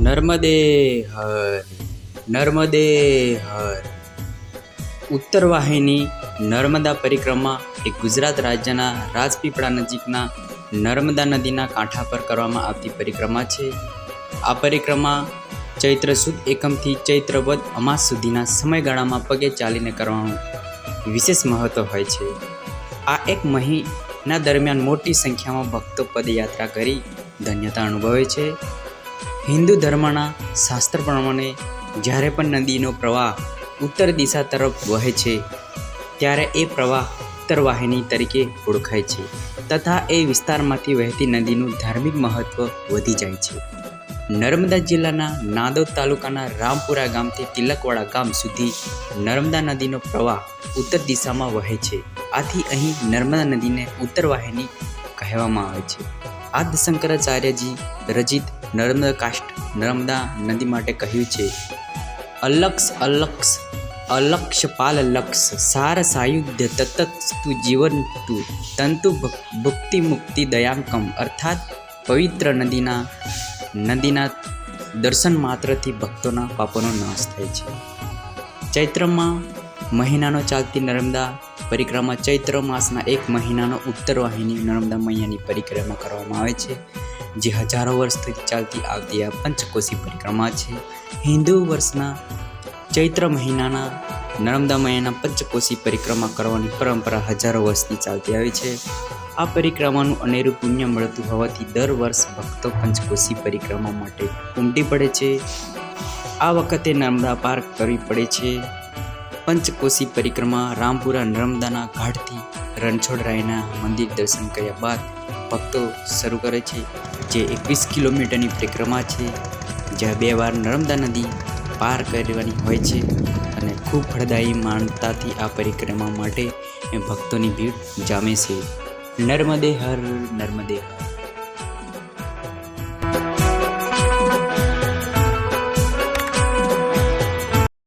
નર્મદે હર, નર્મદે હર. ઉત્તર વાહિની નર્મદા પરિક્રમા એ ગુજરાત રાજ્યના રાજપીપળા નજીકના નર્મદા નદીના કાંઠા પર કરવામાં આવતી પરિક્રમા છે. આ પરિક્રમા ચૈત્ર સુદ એકમથી ચૈત્ર વદ અમાસ સુધીના સમયગાળામાં પગે ચાલીને કરવાનું વિશેષ મહત્વ હોય છે. આ એક મહિના દરમિયાન મોટી સંખ્યામાં ભક્તો પદયાત્રા કરી ધન્યતા અનુભવે છે. હિન્દુ ધર્મના શાસ્ત્ર પ્રમાણે જ્યારે પણ નદીનો પ્રવાહ ઉત્તર દિશા તરફ વહે છે ત્યારે એ પ્રવાહ ઉત્તર વાહિની તરીકે ઓળખાય છે તથા એ વિસ્તારમાંથી વહેતી નદીનું ધાર્મિક મહત્વ વધી જાય છે. નર્મદા જિલ્લાના નાદોદ તાલુકાના રામપુરા ગામથી તિલકવાડા ગામ સુધી નર્મદા નદીનો પ્રવાહ ઉત્તર દિશામાં વહે છે. આથી અહીં નર્મદા નદીને ઉત્તર વાહિની કહેવામાં આવે છે. આદ્યશંકરાચાર્યજી રચિત નર્મદા કાષ્ટ નર્મદા નદી માટે કહ્યું છે, અલક્ષ પાલ લક્ષ સાર સાયુધ્ય તત્તુ જીવંતુ તંતુ ભુક્તિ મુક્તિ દયાંકમ. અર્થાત પવિત્ર નદીના દર્શન માત્રથી ભક્તોના પાપોનો નાશ થાય છે. ચૈત્રમાં મહિનાનો ચાલતી નર્મદા પરિક્રમા ચૈત્ર માસના એક મહિનાનો ઉત્તર વાહિની નર્મદા મૈયાની પરિક્રમા કરવામાં આવે છે, જે હજારો વર્ષથી ચાલતી આવતી આ પંચકોશી પરિક્રમા છે. હિન્દુ વર્ષના ચૈત્ર મહિનાના નર્મદા મૈયાના પંચકોશી પરિક્રમા કરવાની પરંપરા હજારો વર્ષથી ચાલતી આવી છે. આ પરિક્રમાનું અનેરું પુણ્ય મળતું હોવાથી દર વર્ષ ભક્તો પંચકોશી પરિક્રમા માટે ઉમટી પડે છે. આ વખતે નર્મદા પાર કરવી પડે છે. પંચકોશી પરિક્રમા રામપુરા નર્મદાના ઘાટથી રણછોડરાયના મંદિર દર્શન કર્યા બાદ ભક્તો શરૂ કરે છે, જે 21 કિલોમીટરની પરિક્રમા છે, જ્યાં 2 વાર નર્મદા નદી પાર કરવાની હોય છે અને ખૂબ ફળદાયી માનતાથી આ પરિક્રમા માટે ભક્તોની ભીડ જામે છે. નર્મદે હર, નર્મદે હર.